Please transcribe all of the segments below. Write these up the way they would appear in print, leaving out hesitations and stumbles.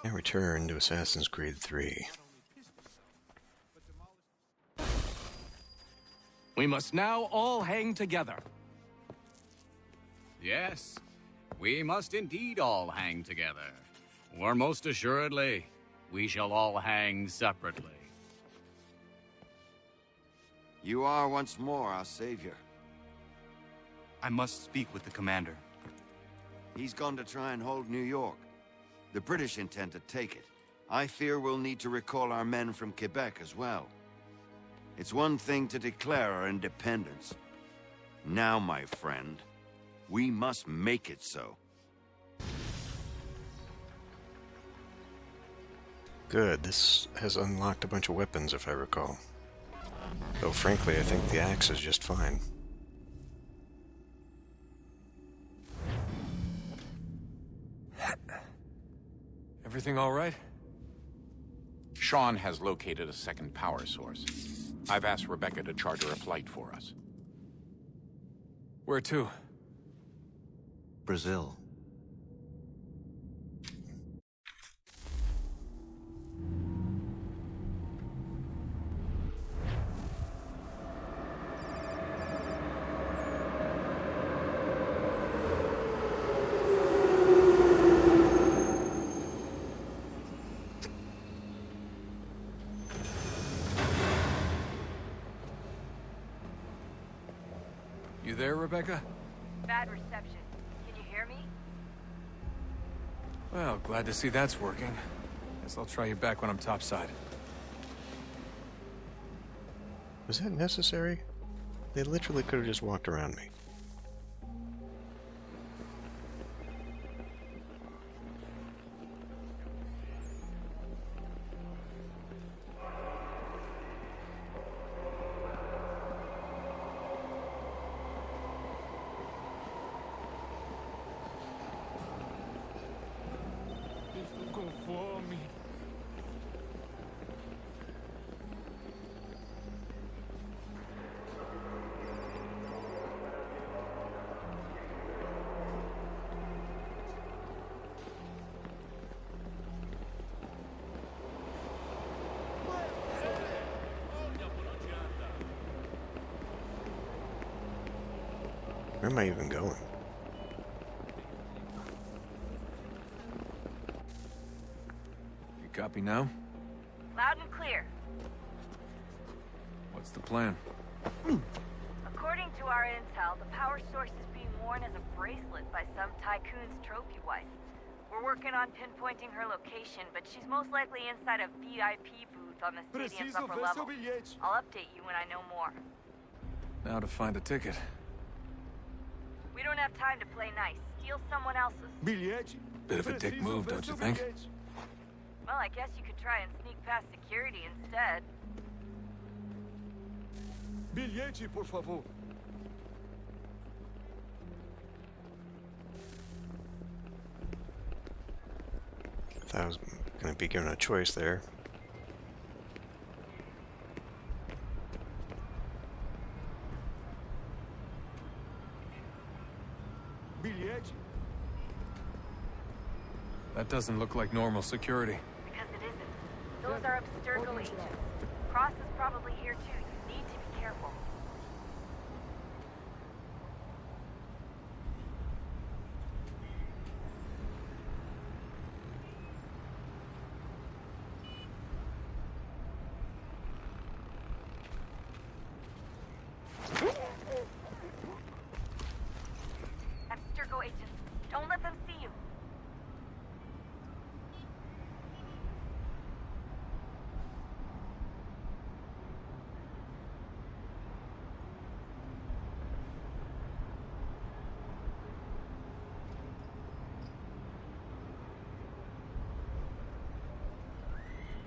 And return to Assassin's Creed 3. We must now all hang together. Yes, we must indeed all hang together. Or most assuredly, we shall all hang separately. You are once more our savior. I must speak with the commander. He's gone to try and hold New York. The British intend to take it. I fear we'll need to recall our men from Quebec as well. It's one thing to declare our independence. Now, my friend, we must make it so. Good, this has unlocked a bunch of weapons if I recall. Though frankly, I think the axe is just fine. Everything all right? Sean has located a second power source. I've asked Rebecca to charter a flight for us. Where to? Brazil. You there, Rebecca? Bad reception. Can you hear me? Well, glad to see that's working. Guess I'll try you back when I'm topside. Was that necessary? They literally could have just walked around me. Where am I even going? You copy now? Loud and clear. What's the plan? According to our intel, the power source is being worn as a bracelet by some tycoon's trophy wife. We're working on pinpointing her location, but she's most likely inside a VIP booth on the stadium's upper level. I'll update you when I know more. Now to find a ticket. We don't have time to play nice. Steal someone else's. Bit of a dick move, don't you think? Well, I guess you could try and sneak past security instead. Bilhete, por favor. I thought I was going to be given a choice there. Bilhete? That doesn't look like normal security. Because it isn't. Those are Abstergo agents. Cross is probably here too. You need to be careful. Abstergo agents. Don't let them see you.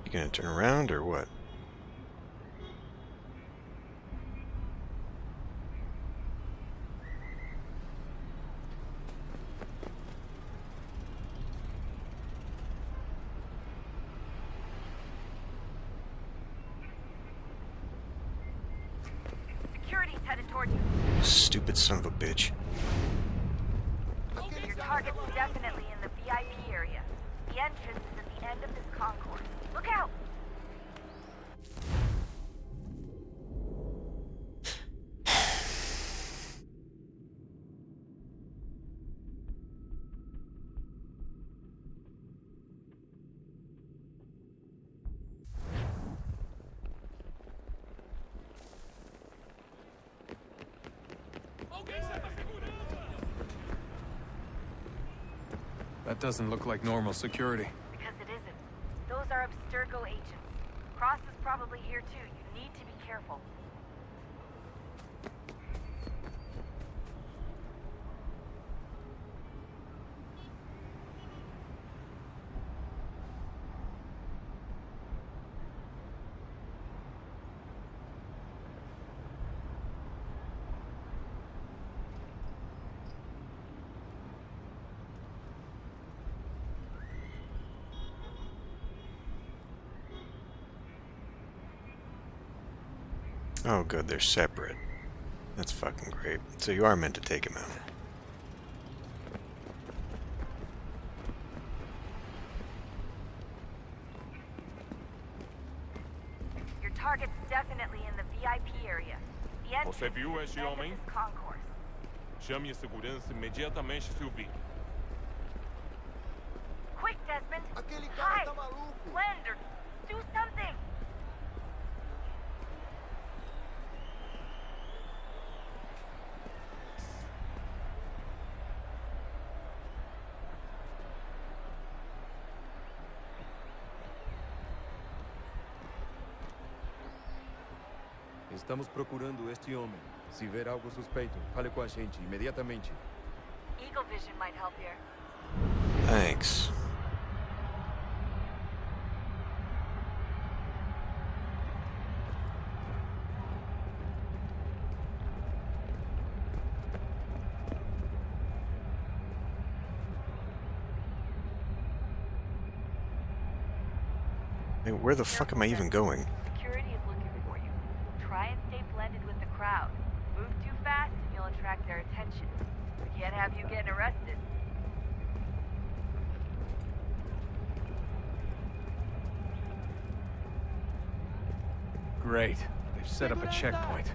You gonna turn around or what? Security's headed toward you. Stupid son of a bitch. Your target's definitely in the VIP area. The entrance is at the concourse. Look out! That doesn't look like normal security. Because it isn't. Those are Abstergo agents. Cross is probably here too. You need to be careful. Oh, good, they're separate. That's fucking great. So you are meant to take him out. Your target's definitely in the VIP area. The entrance Você viu is esse the end of homem? this concourse. Chame a segurança imediatamente se o vir. Quick, Desmond! Aquele cara Hide! tá maluco! Blend or do something! Estamos procurando este homem. Se ver algo suspeito, fale com a gente imediatamente. Eagle vision might help here. Thanks. Hey, where the fuck am I even going? Security is looking for you. Try and stay blended with the crowd. Move too fast and you'll attract their attention. We can't have you getting arrested. Great. They've set up a checkpoint.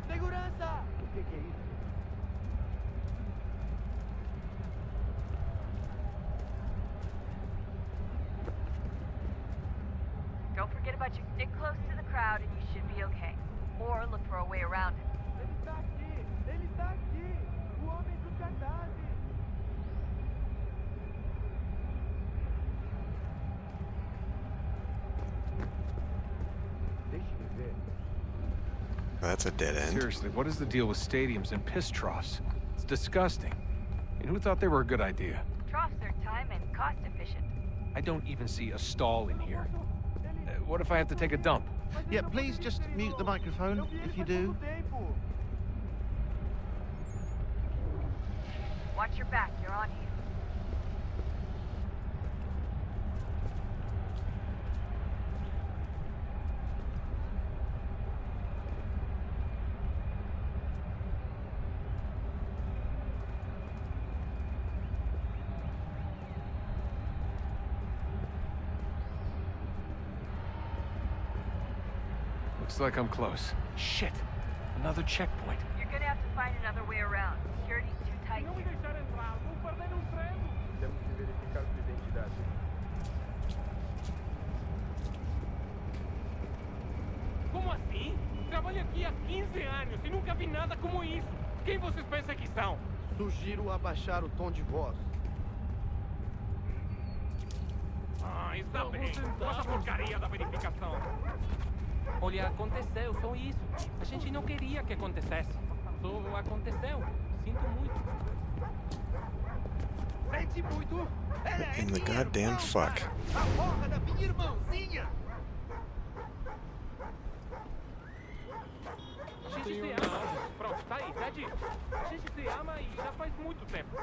Don't forget about your stick close to the crowd and you should be okay. Or look for a way around it. Ele está aqui! Ele está aqui! O homem do cadáver! Deixe-me ver. That's a dead end. Seriously, what is the deal with stadiums and piss troughs? It's disgusting. And who thought they were a good idea? Troughs are time and cost efficient. I don't even see a stall in here. What if I have to take a dump? Yeah, please just mute the microphone if you do. Watch your back, you're on here. Looks like I'm close. Shit! Another checkpoint. You're gonna have to find another way around. Security's too tight Não me here. deixar entrar, vou perder o trem! Temos que verificar sua identidade. Como assim? Trabalho aqui há 15 anos e nunca vi nada como isso. Quem vocês pensam que são? Sugiro abaixar o tom de voz. Ah, está bem. Essa porcaria da verificação. Olha, aconteceu, só isso. A gente não queria que acontecesse. Só aconteceu. Sinto muito. Sente muito? Ela é In the minha goddamn irmã, fuck. cara. A honra da minha irmãzinha. A gente se ama. Pronto, tá aí, tá dito. A gente se ama e já faz muito tempo.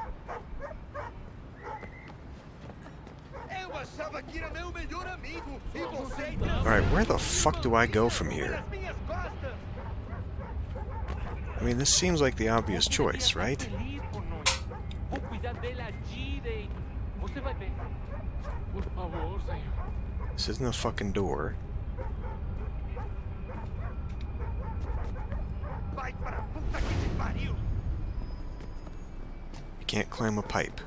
Eu achava que era meu melhor amigo. E você Alright, where the fuck do I go from here? nas minhas costas. I mean, this seems like the obvious choice, right? Feliz por nós. Vou cuidar dela direito. Você vai ver. Por favor, senhor. This isn't a fucking door. You can't climb a pipe.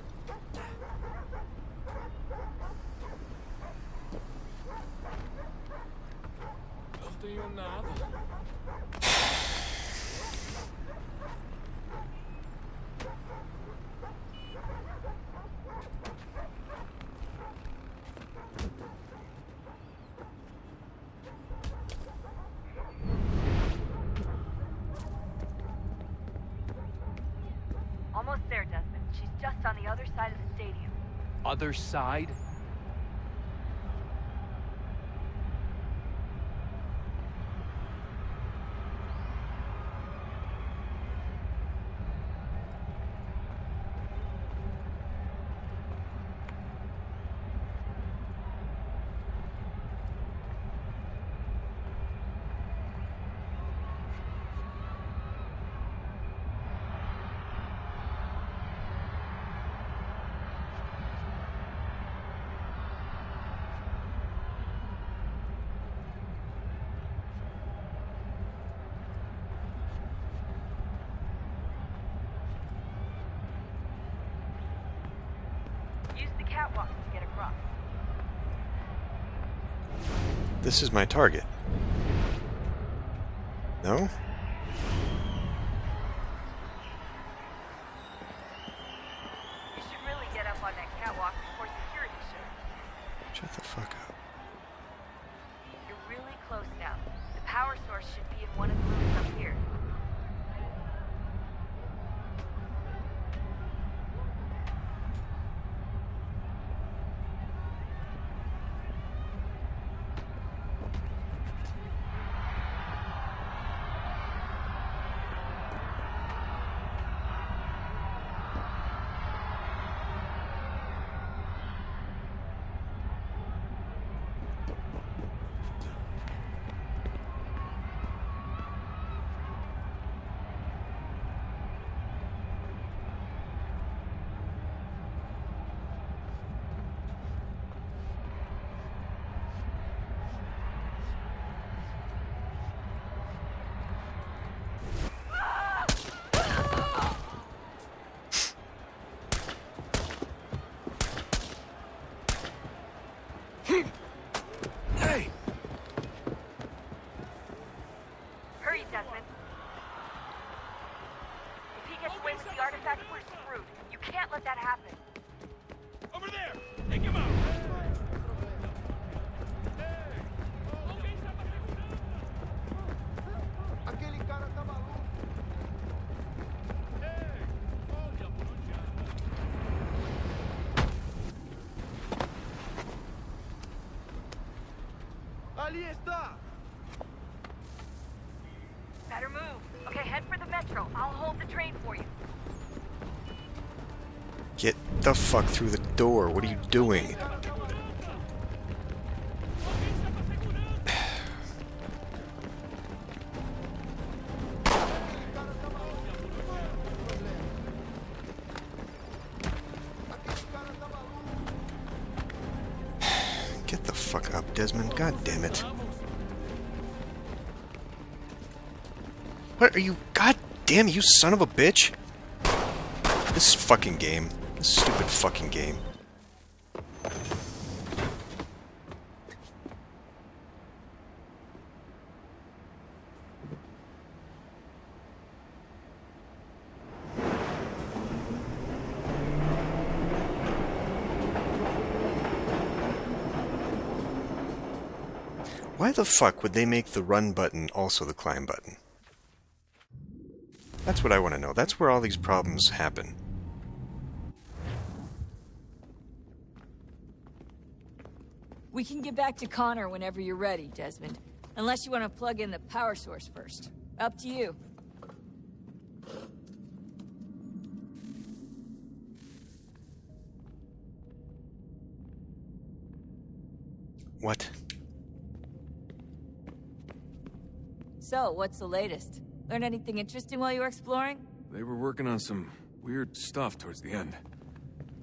Almost there, Desmond. She's just on the other side of the stadium. Other side? Use the catwalk to get across. This is my target. No? You should really get up on that catwalk before security shows. Shut the fuck up. You're really close now. The power source should be in one of the rooms up here. Hey! Hurry, Desmond. If he gets away with the artifact, we're screwed. You can't let that happen. Over there! Take him out! Aquele cara tá maluco! Ali está! Better move. Okay, head for the metro. I'll hold the train for you. Get the fuck through the door. What are you doing? Get the fuck up, Desmond. God damn it. What are you? God damn you, son of a bitch! This fucking game. This stupid fucking game. Why the fuck would they make the run button also the climb button? That's what I want to know. That's where all these problems happen. We can get back to Connor whenever you're ready, Desmond. Unless you want to plug in the power source first. Up to you. What? So, what's the latest? Learn anything interesting while you were exploring? They were working on some weird stuff towards the end.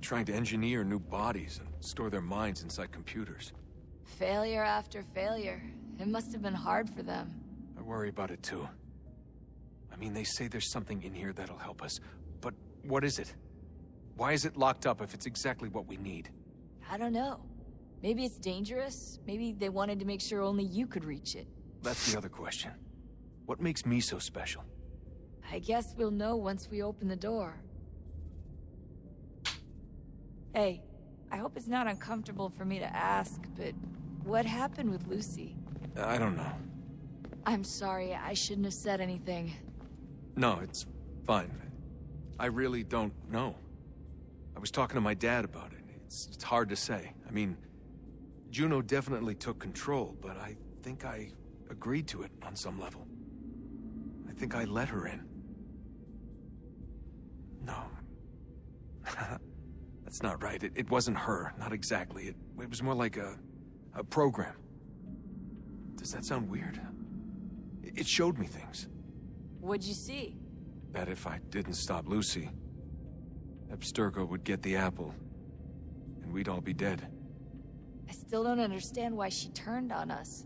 Trying to engineer new bodies and store their minds inside computers. Failure after failure. It must have been hard for them. I worry about it too. I mean, they say there's something in here that'll help us, but what is it? Why is it locked up if it's exactly what we need? I don't know. Maybe it's dangerous. Maybe they wanted to make sure only you could reach it. That's the other question. What makes me so special? I guess we'll know once we open the door. Hey, I hope it's not uncomfortable for me to ask, but what happened with Lucy? I don't know. I'm sorry, I shouldn't have said anything. No, it's fine. I really don't know. I was talking to my dad about it. It's hard to say. I mean, Juno definitely took control, but I think I agreed to it on some level. I think I let her in. No. That's not right. It wasn't her. Not exactly. It was more like a program. Does that sound weird? It showed me things. What'd you see? That if I didn't stop Lucy, Abstergo would get the apple, and we'd all be dead. I still don't understand why she turned on us.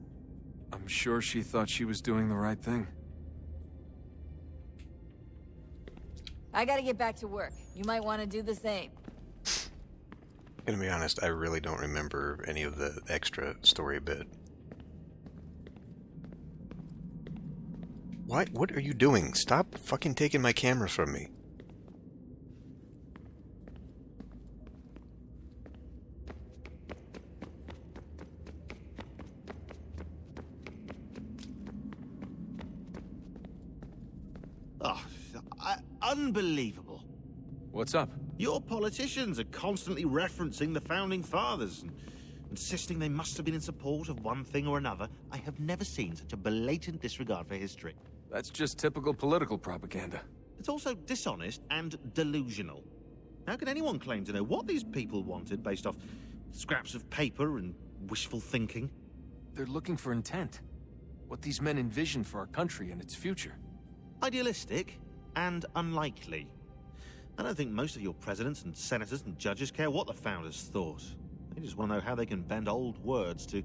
I'm sure she thought she was doing the right thing. I gotta get back to work. You might want to do the same. Gonna be honest, I really don't remember any of the extra story bit. What are you doing? Stop fucking taking my camera from me. Oh, unbelievable. What's up? Your politicians are constantly referencing the Founding Fathers and insisting they must have been in support of one thing or another. I have never seen such a blatant disregard for history. That's just typical political propaganda. It's also dishonest and delusional. How can anyone claim to know what these people wanted based off scraps of paper and wishful thinking? They're looking for intent. What these men envision for our country and its future. Idealistic and unlikely. I don't think most of your presidents and senators and judges care what the founders thought. They just want to know how they can bend old words to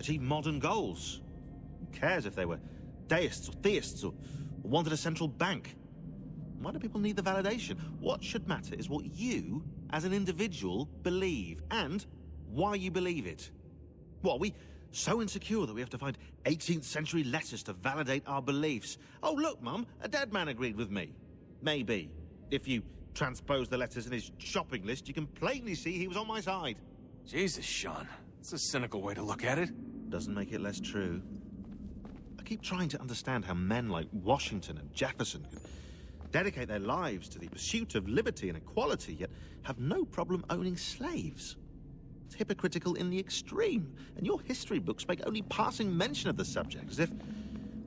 achieve modern goals. Who cares if they were deists or theists or wanted a central bank? Why do people need the validation? What should matter is what you, as an individual, believe, and why you believe it. What, are we so insecure that we have to find 18th century letters to validate our beliefs? Oh, look, Mum, a dead man agreed with me. Maybe. If you transpose the letters in his shopping list, you can plainly see he was on my side. Jesus, Sean. It's a cynical way to look at it. Doesn't make it less true. I keep trying to understand how men like Washington and Jefferson could dedicate their lives to the pursuit of liberty and equality, yet have no problem owning slaves. It's hypocritical in the extreme, and your history books make only passing mention of the subject, as if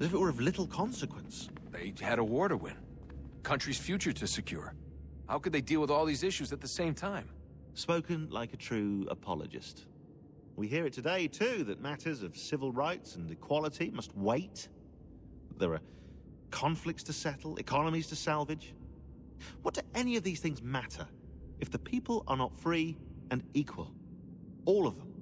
it were of little consequence. They had a war to win. Country's future to secure. How could they deal with all these issues at the same time? Spoken like a true apologist. We hear it today, too, that matters of civil rights and equality must wait. There are conflicts to settle, economies to salvage. What do any of these things matter if the people are not free and equal? All of them.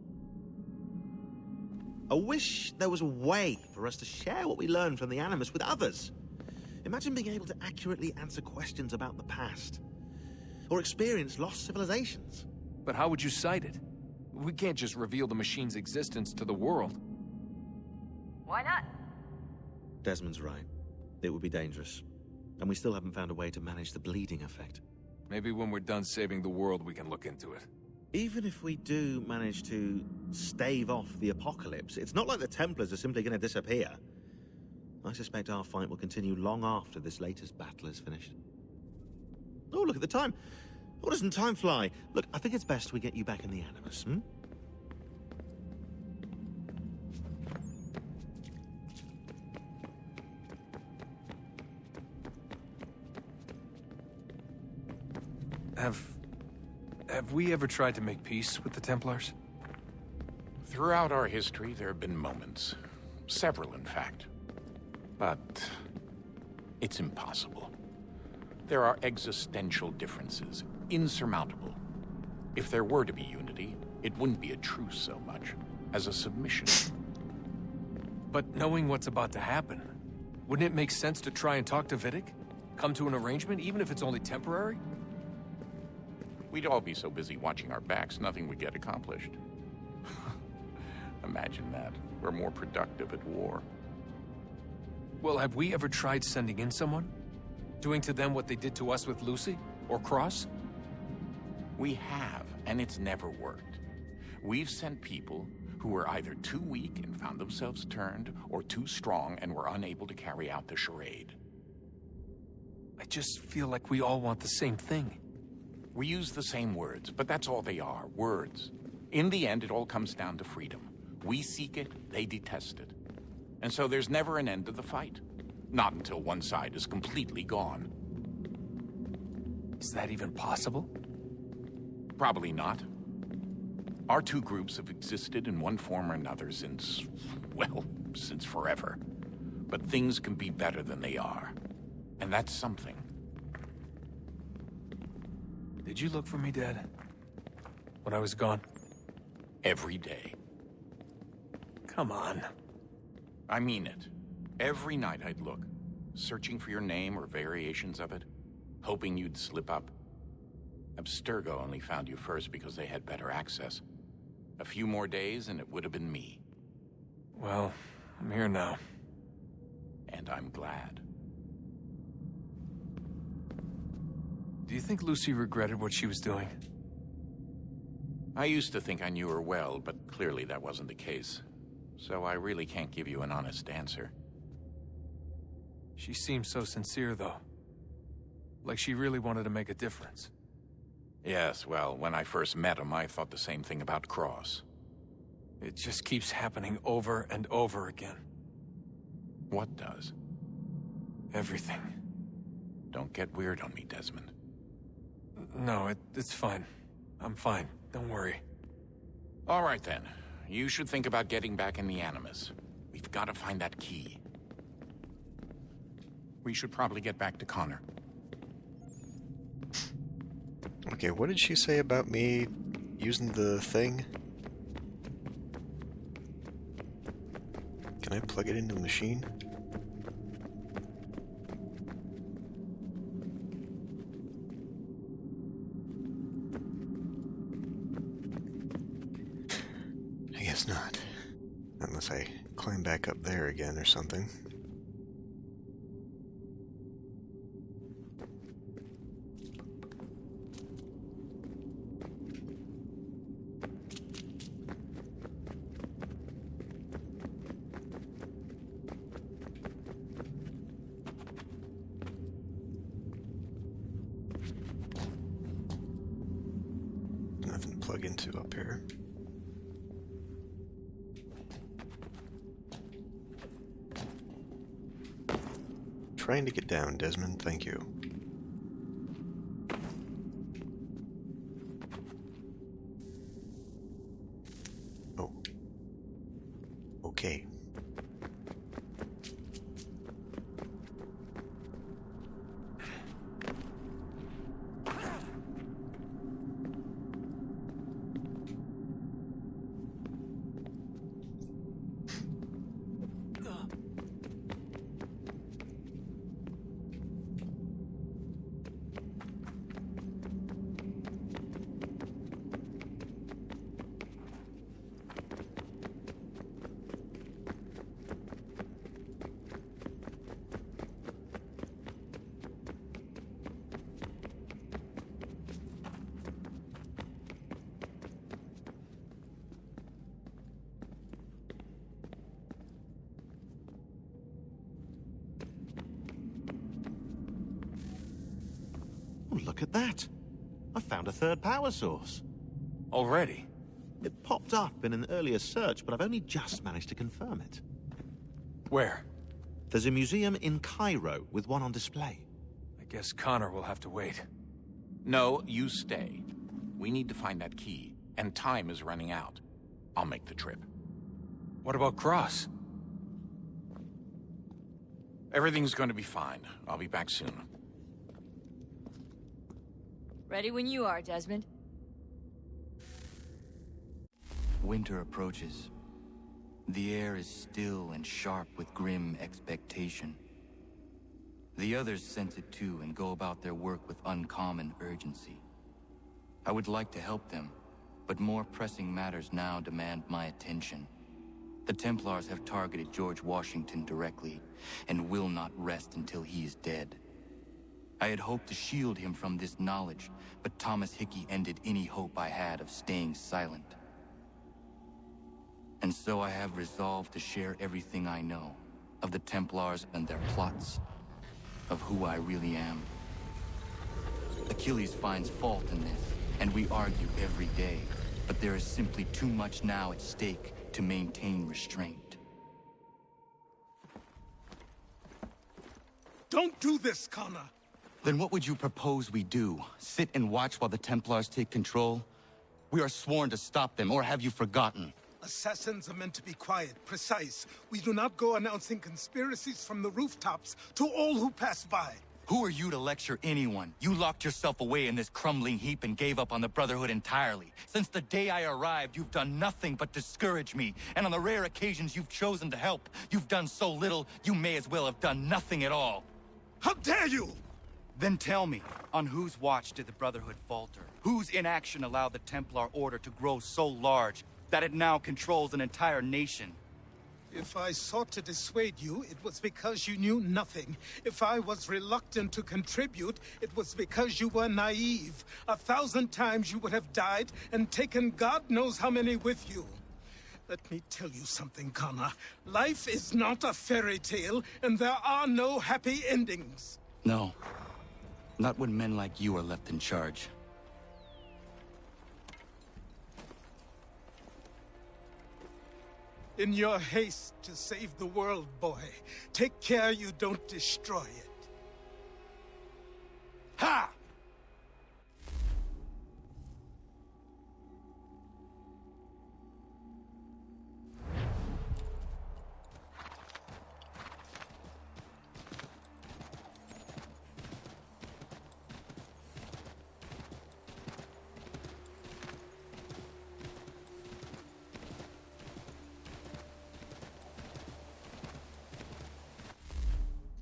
I wish there was a way for us to share what we learn from the Animus with others. Imagine being able to accurately answer questions about the past, or experience lost civilizations. But how would you cite it? We can't just reveal the machine's existence to the world. Why not? Desmond's right. It would be dangerous. And we still haven't found a way to manage the bleeding effect. Maybe when we're done saving the world, we can look into it. Even if we do manage to stave off the apocalypse, it's not like the Templars are simply going to disappear. I suspect our fight will continue long after this latest battle is finished. Oh, look at the time. Oh, doesn't time fly? Look, I think it's best we get you back in the Animus, hmm? Have we ever tried to make peace with the Templars? Throughout our history, there have been moments. Several, in fact. But it's impossible. There are existential differences, insurmountable. If there were to be unity, It wouldn't be a truce so much as a submission. But knowing what's about to happen, wouldn't it make sense to try and talk to Vidic? Come to an arrangement, even if it's only temporary? We'd all be so busy watching our backs, nothing would get accomplished. Imagine that. We're more productive at war. Well, have we ever tried sending in someone? Doing to them what they did to us with Lucy? Or Cross? We have, and it's never worked. We've sent people who were either too weak and found themselves turned, or too strong and were unable to carry out the charade. I just feel like we all want the same thing. We use the same words, but that's all they are, words. In the end, it all comes down to freedom. We seek it, they detest it. And so there's never an end to the fight. Not until one side is completely gone. Is that even possible? Probably not. Our two groups have existed in one form or another since, well, since forever. But things can be better than they are. And that's something. Did you look for me, Dad? When I was gone? Every day. Come on. I mean it. Every night I'd look, searching for your name or variations of it, hoping you'd slip up. Abstergo only found you first because they had better access. A few more days and it would have been me. Well, I'm here now. And I'm glad. Do you think Lucy regretted what she was doing? I used to think I knew her well, but clearly that wasn't the case. So I really can't give you an honest answer. She seemed so sincere, though. Like she really wanted to make a difference. Yes, well, when I first met him, I thought the same thing about Cross. It just keeps happening over and over again. What does? Everything. Don't get weird on me, Desmond. No, it's fine. I'm fine. Don't worry. All right, then. You should think about getting back in the Animus. We've got to find that key. We should probably get back to Connor. Okay, what did she say about me using the thing? Can I plug it into the machine? I guess not. Unless I climb back up there again or something. Nothing to plug into up here. Trying to get down, Desmond, thank you. Oh. Okay. Oh, look at that. I found a third power source. Already? It popped up in an earlier search, but I've only just managed to confirm it. Where? There's a museum in Cairo with one on display. I guess Connor will have to wait. No, you stay. We need to find that key, and time is running out. I'll make the trip. What about Cross? Everything's going to be fine. I'll be back soon. Ready when you are, Desmond. Winter approaches. The air is still and sharp with grim expectation. The others sense it too and go about their work with uncommon urgency. I would like to help them, but more pressing matters now demand my attention. The Templars have targeted George Washington directly, and will not rest until he is dead. I had hoped to shield him from this knowledge, but Thomas Hickey ended any hope I had of staying silent. And so I have resolved to share everything I know of the Templars and their plots, of who I really am. Achilles finds fault in this, and we argue every day, but there is simply too much now at stake to maintain restraint. Don't do this, Connor! Then what would you propose we do? Sit and watch while the Templars take control? We are sworn to stop them, or have you forgotten? Assassins are meant to be quiet, precise. We do not go announcing conspiracies from the rooftops to all who pass by. Who are you to lecture anyone? You locked yourself away in this crumbling heap and gave up on the Brotherhood entirely. Since the day I arrived, you've done nothing but discourage me. And on the rare occasions you've chosen to help, you've done so little, you may as well have done nothing at all. How dare you! Then tell me, on whose watch did the Brotherhood falter? Whose inaction allowed the Templar Order to grow so large that it now controls an entire nation? If I sought to dissuade you, it was because you knew nothing. If I was reluctant to contribute, it was because you were naive. 1,000 times you would have died and taken God knows how many with you. Let me tell you something, Connor. Life is not a fairy tale, and there are no happy endings. No. Not when men like you are left in charge. In your haste to save the world, boy, take care you don't destroy it. Ha!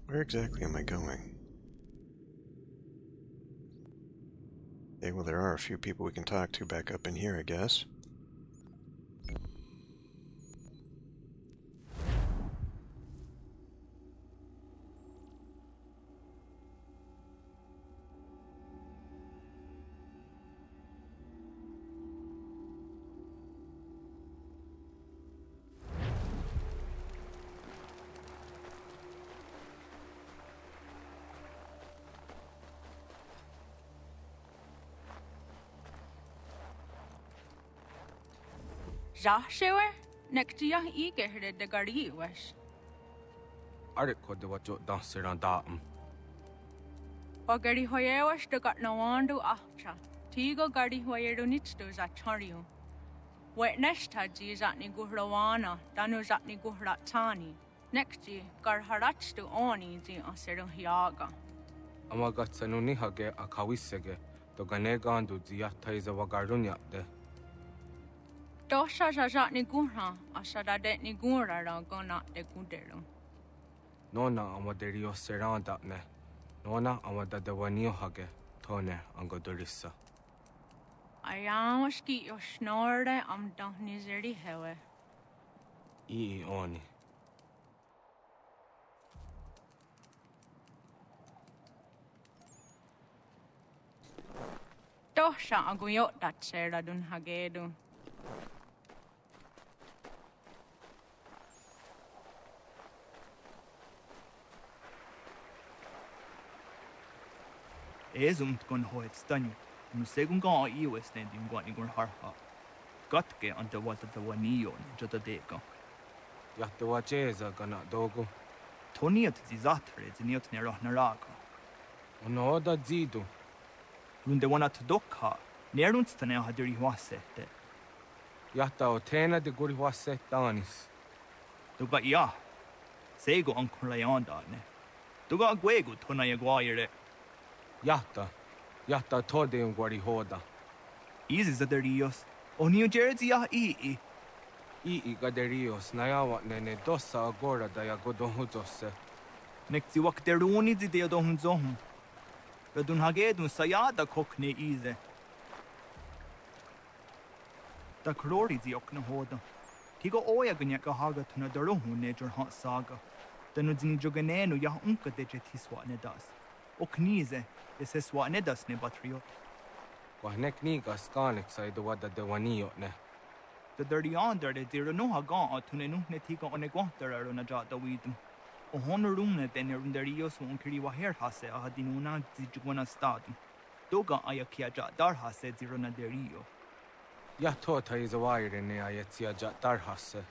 Where exactly am I going? Okay, well, there are a few people we can talk to back up in here, I guess. Joshua, next year he get the Gardi was. Arik ko de wacho danser an daam. Ogari hoye was the got no one do after. Tigo Gardi hoye do nits do za chario. Witness taji zatni guhrawana, danu zatni guhratani. Next year, gar harach to oni di asero hiaga. Amagat sanuni hage akawisege, to ganegandu ziata is a wagarunya de. Dosha zatni guhra, asada det ni gura gona de gudero. Nona amaderio seranda ne. Nona amadadawanio hage, tone angodorissa. Ayamaski yo snorde am nizeri hewe. I oni. Dosha aguyot dat sera dun hagedu. Esumt gon hoet stanju. Nu segun ga iwes ne din gwani gon harha. Gatke ante wata the wanio jota deka. Yatte wacheza gana dogo. Toniat zizatre ziniot ne rahnaraga. Onoda zidu. Runde wanat dokha. Nerunstane hadiri wasette. Yatta otena de guri wasette anis. Duga ya. Sego ankon layanda ne. Duga gwegu tona yagwaire. Yatta tode un guari hoda. Easy zadarios. Onio jersey ya ii. I gaderios nayawa nene dosa agora daya godohudose. Nekti wakteruni di deodon zohum. Radun hagedun sayada kokne ize. Da krori di okna hoda. Tigo oya ganyaka haga tuna daruhu nejor hot saga. Danu dini joganenu ya unka deje tiswa nedas. Oknize is eswa nedas ne batriot. Wahnek niga skanik sa iduwada de wanio ne. The dirty under the dear no haga tunenu netiga on a guanter on a jot the weedum. O honorune then in the rios won kiri wa hair hase a hadinuna zijuana stadum. Doga ayakia jat dar hase zirona de rio. Ya tota is a wire in the ayatia jat dar hase.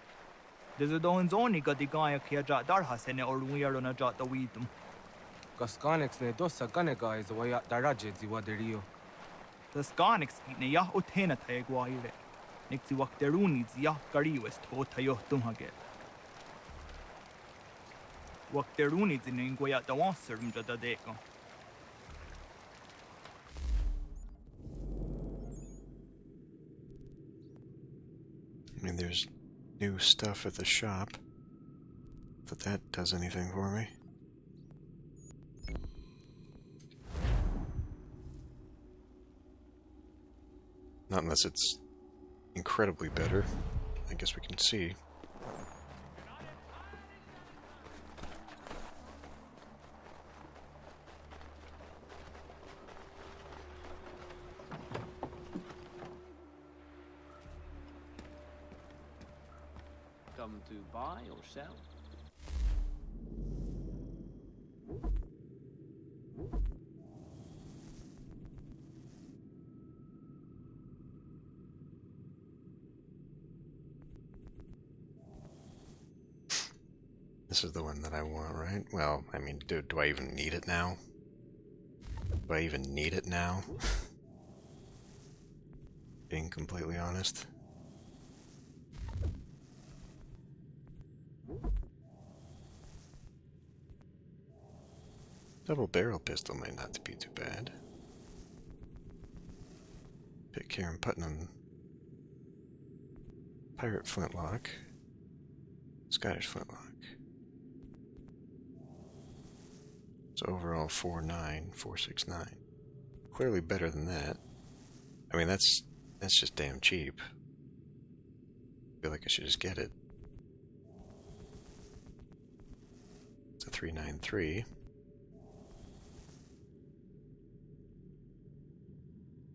There's a don zoni got the guy kia jat dar hase or we are on a jot the weedum. Gaskanix ne dosa ganega is a way at daraje ziwa de rio. The skanix ne ya utena taeguire. Nixi wakteruni zia gariwes totayo tumhage. Wakteruni zinengoya da wanserum da deko. I mean, there's new stuff at the shop, but that does anything for me. Not unless it's incredibly better. I guess we can see. Come to buy or sell? This is the one that I want, right? Well, I mean, do I even need it now? Do I even need it now? Being completely honest. Double barrel pistol might not be too bad. Pitcairn Putnam. Pirate flintlock. Scottish flintlock. So overall 4.9, 4.69. Clearly better than that. I mean, that's just damn cheap. I feel like I should just get it. It's a 3.93.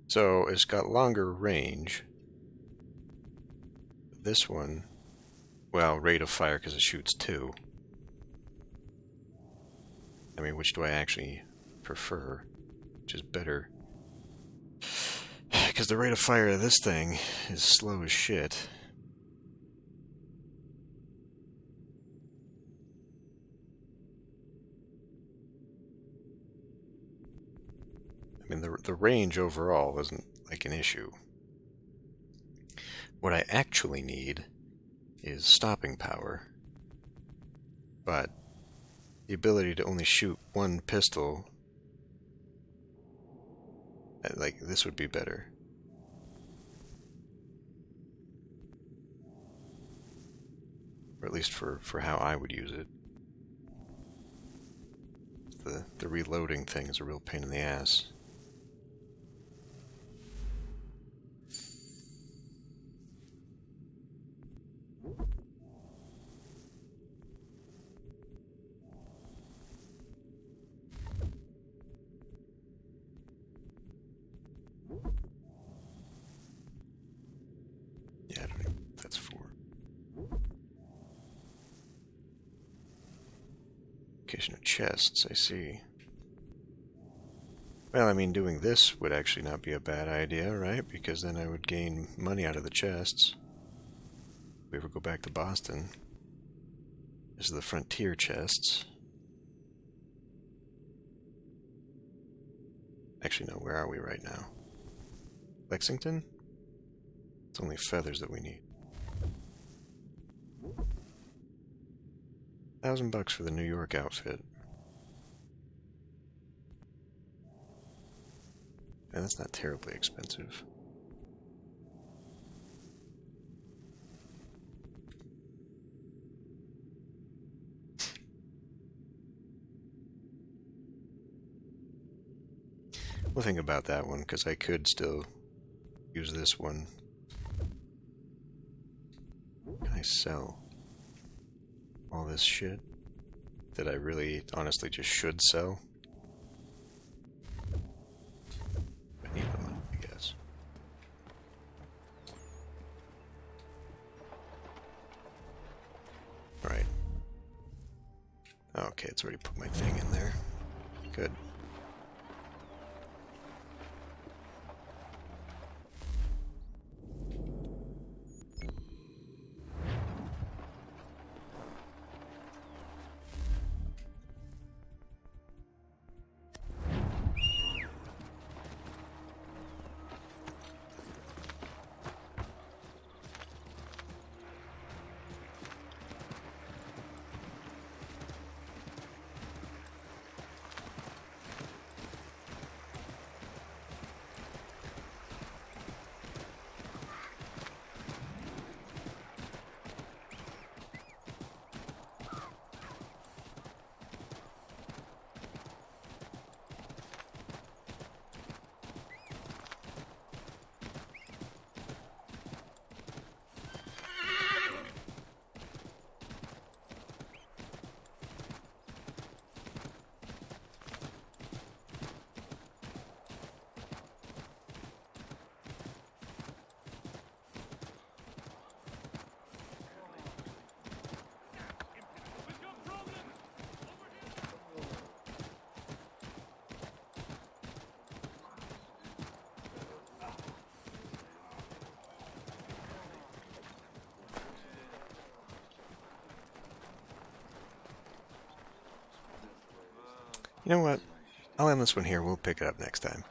So it's got longer range. This one, well, rate of fire because it shoots 2. I mean, which do I actually prefer? Which is better? Because the rate of fire of this thing is slow as shit. I mean, the range overall isn't like an issue. What I actually need is stopping power. But the ability to only shoot one pistol, like, this would be better. Or at least for how I would use it. The reloading thing is a real pain in the ass. Yeah, I don't know what that's for. Location of chests, I see. Well, I mean, doing this would actually not be a bad idea, right? Because then I would gain money out of the chests. If we ever go back to Boston. This is the frontier chests. Actually, no, where are we right now? Lexington? It's only feathers that we need. $1,000 for the New York outfit. And that's not terribly expensive. We'll think about that one, because I could still use this one. Can I sell all this shit that I really, honestly, just should sell? I need the money, I guess. Alright. Okay, it's already put my thing in there. Good. You know what? I'll end this one here. We'll pick it up next time.